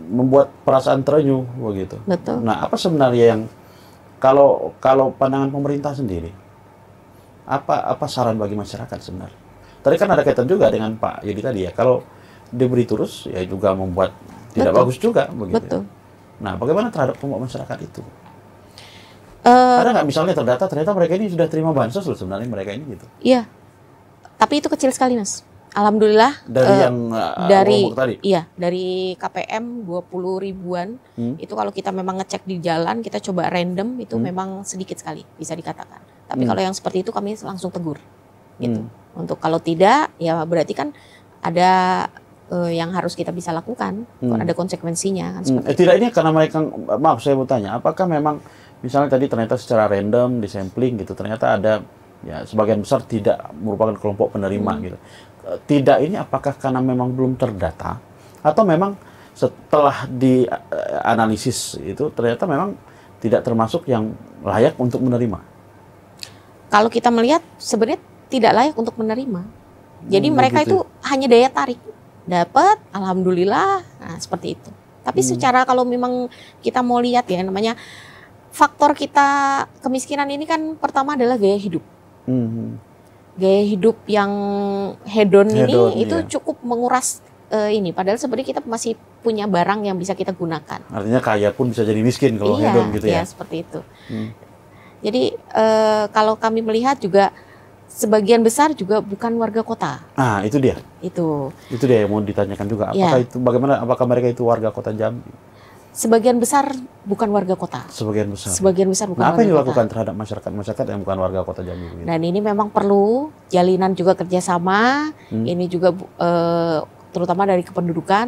membuat perasaan terenyuh begitu. Betul. Nah, apa sebenarnya yang kalau pandangan pemerintah sendiri, apa saran bagi masyarakat sebenarnya? Tadi kan ada kaitan juga dengan Pak Yudi tadi ya, kalau diberi terus ya juga membuat tidak bagus juga begitu. Betul. Nah, bagaimana terhadap kelompok masyarakat itu? Ada nggak misalnya ternyata mereka ini sudah terima bansos loh sebenarnya mereka ini gitu? Iya, tapi itu kecil sekali Mas. Alhamdulillah dari yang tadi? Iya, dari KPM 20 ribuan itu kalau kita memang ngecek di jalan, kita coba random itu memang sedikit sekali bisa dikatakan. Tapi kalau yang seperti itu kami langsung tegur gitu. Untuk kalau tidak ya berarti kan ada yang harus kita bisa lakukan, ada konsekuensinya kan seperti tidak ini karena mereka, maaf saya mau tanya, apakah memang misalnya tadi ternyata secara random di sampling gitu ternyata ada ya sebagian besar tidak merupakan kelompok penerima gitu. Tidak ini apakah karena memang belum terdata atau memang setelah dianalisis itu ternyata memang tidak termasuk yang layak untuk menerima? Kalau kita melihat sebenarnya tidak layak untuk menerima. Jadi mereka itu hanya daya tarik. Dapat, alhamdulillah, nah seperti itu. Tapi secara kalau memang kita mau lihat ya namanya faktor kita kemiskinan ini kan pertama adalah gaya hidup. Gaya hidup yang hedon ini itu cukup menguras ini. Padahal sebenarnya kita masih punya barang yang bisa kita gunakan. Artinya kaya pun bisa jadi miskin kalau hedon gitu ya? Iya, seperti itu. Jadi kalau kami melihat juga sebagian besar juga bukan warga kota. Ah, itu dia. Itu dia yang mau ditanyakan juga. Apakah itu bagaimana? Apakah mereka itu warga kota Jambi? Sebagian besar bukan warga kota. Sebagian besar. Sebagian besar bukan warga kota. Apa yang dilakukan terhadap masyarakat yang bukan warga kota Jambi? Gitu? Dan ini memang perlu jalinan juga kerjasama. Ini juga terutama dari kependudukan,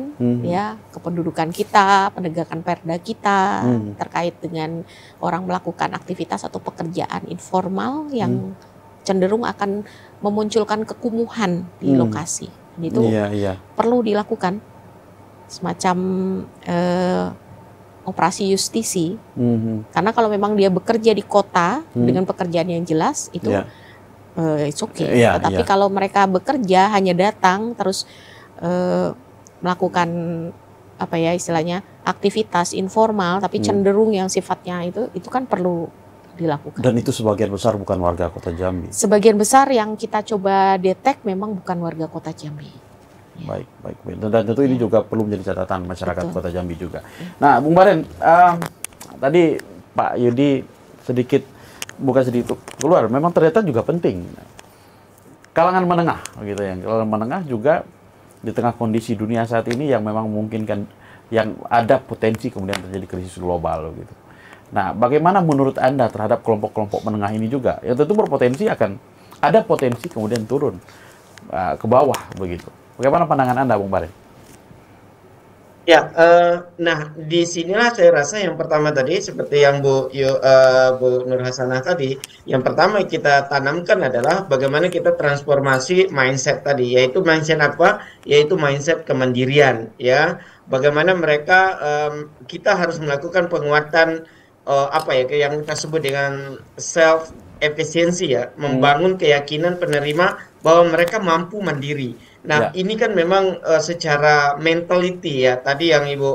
ya kependudukan kita, penegakan perda kita terkait dengan orang melakukan aktivitas atau pekerjaan informal yang cenderung akan memunculkan kekumuhan di lokasi. Itu perlu dilakukan semacam operasi justisi, karena kalau memang dia bekerja di kota dengan pekerjaan yang jelas itu it's okay. Tetapi kalau mereka bekerja hanya datang terus melakukan apa ya istilahnya aktivitas informal tapi cenderung yang sifatnya itu kan perlu dilakukan. Dan itu sebagian besar bukan warga kota Jambi. Sebagian besar yang kita coba detek memang bukan warga kota Jambi. Baik. Dan tentu ini juga perlu menjadi catatan masyarakat kota Jambi juga. Nah, Bung Baren, tadi Pak Yudi bukan sedikit keluar, memang ternyata juga penting. Kalangan menengah, gitu ya. Kalangan menengah juga di tengah kondisi dunia saat ini yang memang memungkinkan, yang ada potensi kemudian terjadi krisis global, gitu. Nah, bagaimana menurut Anda terhadap kelompok-kelompok menengah ini juga? Yang tentu berpotensi akan ada potensi kemudian turun ke bawah, begitu. Bagaimana pandangan Anda, Bung Baren? Ya, nah disinilah saya rasa yang pertama tadi seperti yang Bu Nur Hasanah tadi, yang pertama kita tanamkan adalah bagaimana kita transformasi mindset tadi, yaitu mindset apa? Yaitu mindset kemandirian, ya. Bagaimana mereka kita harus melakukan penguatan apa ya yang kita sebut dengan self efisiensi ya, membangun keyakinan penerima bahwa mereka mampu mandiri. Nah, ini kan memang secara mentality ya, tadi yang Ibu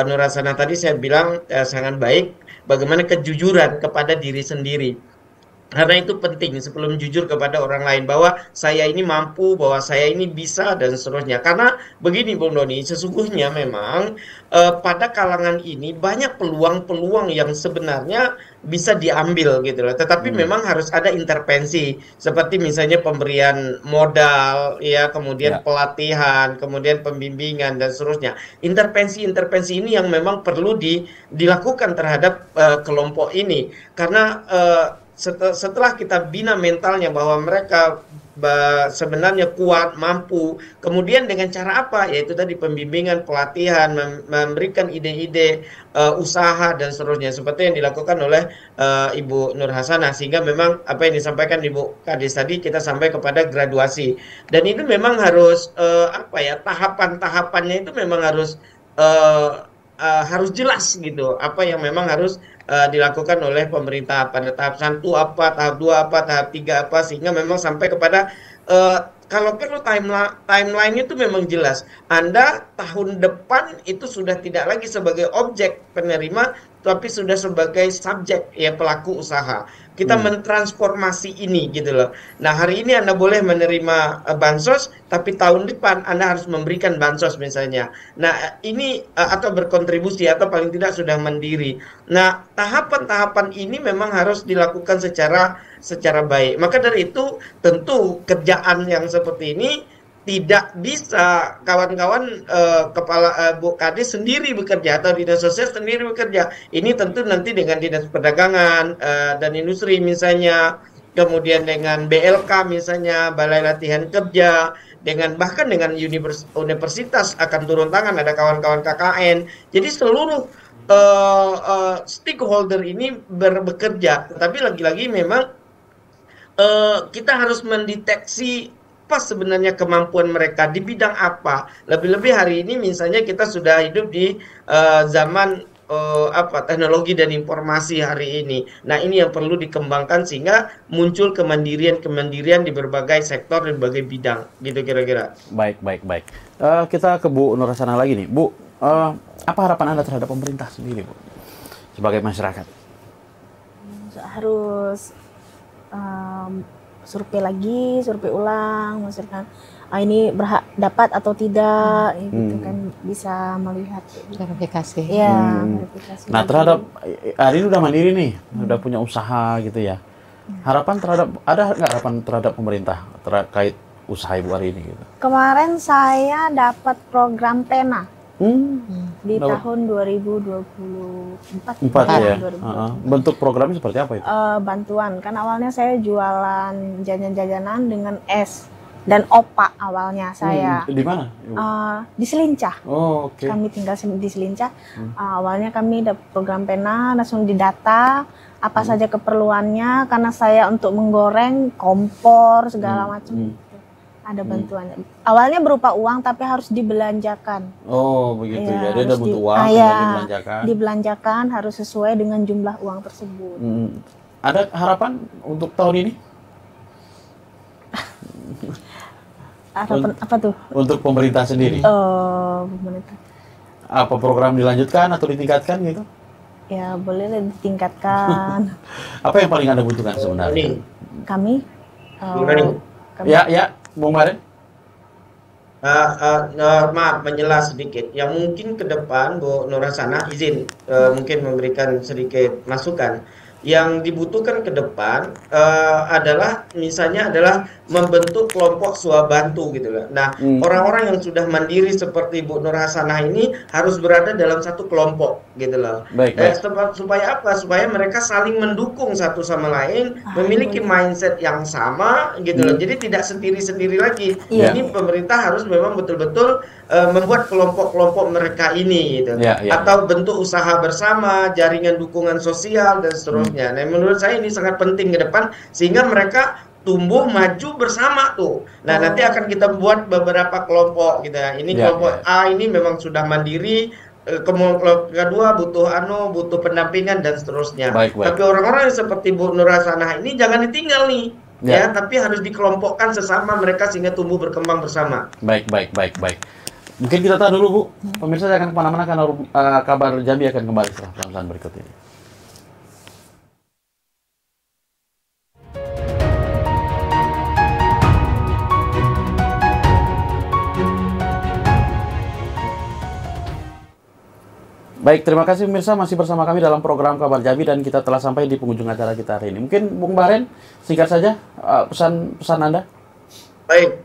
Nur Hasanah tadi saya bilang sangat baik, bagaimana kejujuran kepada diri sendiri. Karena itu penting sebelum jujur kepada orang lain bahwa saya ini mampu, bahwa saya ini bisa dan seterusnya. Karena begini Bung Doni, sesungguhnya memang pada kalangan ini banyak peluang-peluang yang sebenarnya bisa diambil gitu loh. Tetapi memang harus ada intervensi seperti misalnya pemberian modal, ya, kemudian pelatihan, kemudian pembimbingan dan seterusnya. Intervensi-intervensi ini yang memang perlu dilakukan terhadap kelompok ini karena setelah kita bina mentalnya bahwa mereka sebenarnya kuat, mampu. Kemudian dengan cara apa? Yaitu tadi pembimbingan, pelatihan, memberikan ide-ide usaha dan seterusnya seperti yang dilakukan oleh Ibu Nur Hasanah, sehingga memang apa yang disampaikan Ibu Kadis tadi kita sampai kepada graduasi. Dan itu memang harus tahapan-tahapannya itu memang harus jelas gitu, apa yang memang harus dilakukan oleh pemerintah pada tahap 1 apa, tahap 2 apa, tahap 3 apa, sehingga memang sampai kepada kalau perlu timeline-nya itu memang jelas. Anda tahun depan itu sudah tidak lagi sebagai objek penerima, tapi sudah sebagai subjek, ya, pelaku usaha. Kita mentransformasi ini gitu loh. Nah, hari ini Anda boleh menerima bansos, tapi tahun depan Anda harus memberikan bansos misalnya. Nah, ini atau berkontribusi atau paling tidak sudah mandiri. Nah, tahapan-tahapan ini memang harus dilakukan secara baik. Maka dari itu tentu kerjaan yang seperti ini tidak bisa kawan-kawan kepala Bu Kadis sendiri bekerja atau dinas sosial sendiri bekerja. Ini tentu nanti dengan dinas perdagangan dan industri misalnya, kemudian dengan BLK misalnya, Balai Latihan Kerja, bahkan dengan universitas akan turun tangan, ada kawan-kawan KKN. Jadi seluruh stakeholder ini bekerja. Tetapi lagi-lagi memang kita harus mendeteksi apa sebenarnya kemampuan mereka di bidang apa. Lebih-lebih hari ini misalnya kita sudah hidup di zaman teknologi dan informasi hari ini. Nah, ini yang perlu dikembangkan sehingga muncul kemandirian di berbagai sektor dan berbagai bidang, gitu kira-kira. Baik. Kita ke Bu Nur Hasanah lagi nih, Bu. Apa harapan Anda terhadap pemerintah sendiri, Bu, sebagai masyarakat? Harus survei ulang, maksudnya ini dapat atau tidak, gitu kan, bisa melihat verifikasi. Ya, verifikasi. Nah, terhadap hari ini udah mandiri nih, udah punya usaha gitu ya. Ada nggak harapan terhadap pemerintah terkait usaha Ibu hari ini gitu? Kemarin saya dapat program Tena di tahun 2024. Ya. Bentuk programnya seperti apa itu? Bantuan, kan awalnya saya jualan jajan-jajanan dengan es dan opak awalnya saya. Di mana? Di Selincah. Oh, oke. Kami tinggal di Selincah. Awalnya kami dapat program Pena, langsung didata apa saja keperluannya, karena saya untuk menggoreng kompor segala macam. Ada bantuannya. Awalnya berupa uang tapi harus dibelanjakan. Oh, begitu ya. Dia ada butuh uang, dibelanjakan. Dibelanjakan harus sesuai dengan jumlah uang tersebut. Ada harapan untuk tahun ini? Harapan apa tuh? Untuk pemerintah sendiri? Pemerintah. Apa program dilanjutkan atau ditingkatkan gitu? Ya, boleh ditingkatkan. Apa yang paling Anda butuhkan sebenarnya? Kami. Ya, Bung Maren. Maaf, menjelas sedikit. Yang mungkin ke depan, Bu Nur Hasanah, izin mungkin memberikan sedikit masukan. Yang dibutuhkan ke depan adalah membentuk kelompok swabantu gitu loh. Nah, orang-orang yang sudah mandiri seperti Bu Nur Hasanah ini harus berada dalam satu kelompok gitu loh. Baik. Supaya apa? Supaya mereka saling mendukung satu sama lain, memiliki mindset yang sama gitu loh. Jadi tidak sendiri-sendiri lagi. Ini pemerintah harus memang betul-betul membuat kelompok-kelompok mereka ini gitu. Atau bentuk usaha bersama, jaringan dukungan sosial dan seterusnya. Nah, menurut saya ini sangat penting ke depan sehingga mereka tumbuh maju bersama tuh. Nah, nanti akan kita buat beberapa kelompok gitu ya. Ini kelompok A ini memang sudah mandiri, kelompok kedua butuh pendampingan dan seterusnya. Tapi orang-orang yang seperti Bu Nur Hasanah ini jangan ditinggal nih. Ya, tapi harus dikelompokkan sesama mereka sehingga tumbuh berkembang bersama. Baik. Mungkin kita tahan dulu, Bu. Pemirsa jangan kemana-mana karena kabar Jambi akan kembali setelah pesan berikut ini. Baik, terima kasih pemirsa masih bersama kami dalam program Kabar Jambi dan kita telah sampai di penghujung acara kita hari ini. Mungkin Bung Maren, singkat saja pesan Anda. Baik,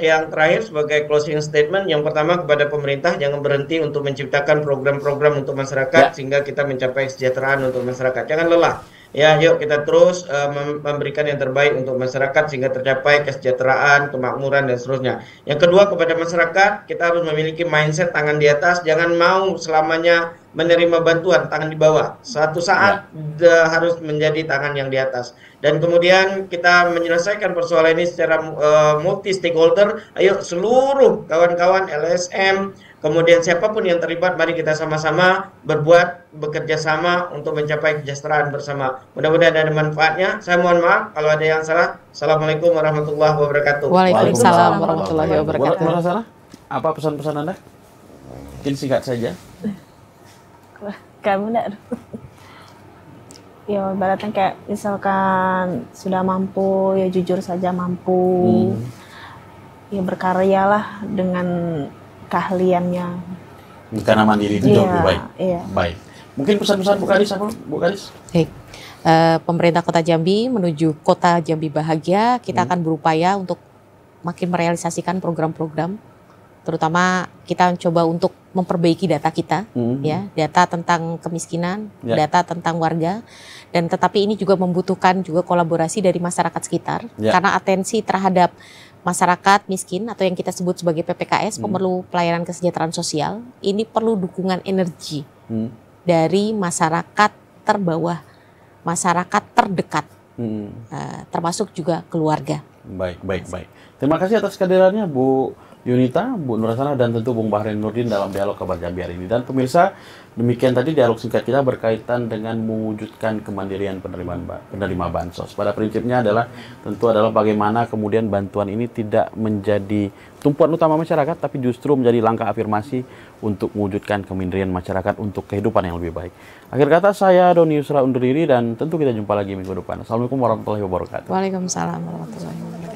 yang terakhir sebagai closing statement, yang pertama kepada pemerintah jangan berhenti untuk menciptakan program-program untuk masyarakat sehingga kita mencapai kesejahteraan untuk masyarakat. Jangan lelah. Ya, yuk kita terus memberikan yang terbaik untuk masyarakat sehingga tercapai kesejahteraan, kemakmuran dan seterusnya. Yang kedua, kepada masyarakat kita harus memiliki mindset tangan di atas, jangan mau selamanya menerima bantuan tangan di bawah. Suatu saat harus menjadi tangan yang di atas. Dan kemudian kita menyelesaikan persoalan ini secara multi stakeholder. Ayo seluruh kawan-kawan LSM, kemudian siapapun yang terlibat, mari kita sama-sama bekerja sama untuk mencapai kesejahteraan bersama. Mudah-mudahan ada manfaatnya. Saya mohon maaf kalau ada yang salah. Assalamualaikum warahmatullahi wabarakatuh. Waalaikumsalam warahmatullahi wabarakatuh. Salah? Apa pesan-pesan Anda? Mungkin singkat saja. Kamu enggak? Ya, ibaratnya kayak misalkan sudah mampu, ya jujur saja mampu. Ya berkaryalah dengan keahliannya. Karena mandiri itu jauh lebih baik. Iya. Baik. Mungkin pesan-pesan Bu Kadis apa? Bu Kadis? Pemerintah Kota Jambi menuju Kota Jambi Bahagia, kita akan berupaya untuk makin merealisasikan program-program, terutama kita coba untuk memperbaiki data kita, ya, data tentang kemiskinan, data tentang warga, dan tetapi ini juga membutuhkan juga kolaborasi dari masyarakat sekitar, karena atensi terhadap masyarakat miskin atau yang kita sebut sebagai PPKS, pemerlu pelayanan kesejahteraan sosial, ini perlu dukungan energi dari masyarakat terbawah, masyarakat terdekat, termasuk juga keluarga. Baik. Terima kasih atas kehadirannya Bu Yunita, Bu Nurhasana, dan tentu Bung Bahril Nurdin dalam dialog Kabar Jambi hari ini. Dan pemirsa, demikian tadi dialog singkat kita berkaitan dengan mewujudkan kemandirian penerima bansos. Pada prinsipnya tentu adalah bagaimana kemudian bantuan ini tidak menjadi tumpuan utama masyarakat, tapi justru menjadi langkah afirmasi untuk mewujudkan kemandirian masyarakat untuk kehidupan yang lebih baik. Akhir kata, saya Doni Yusra undur diri dan tentu kita jumpa lagi minggu depan. Assalamualaikum warahmatullahi wabarakatuh. Waalaikumsalam warahmatullahi wabarakatuh.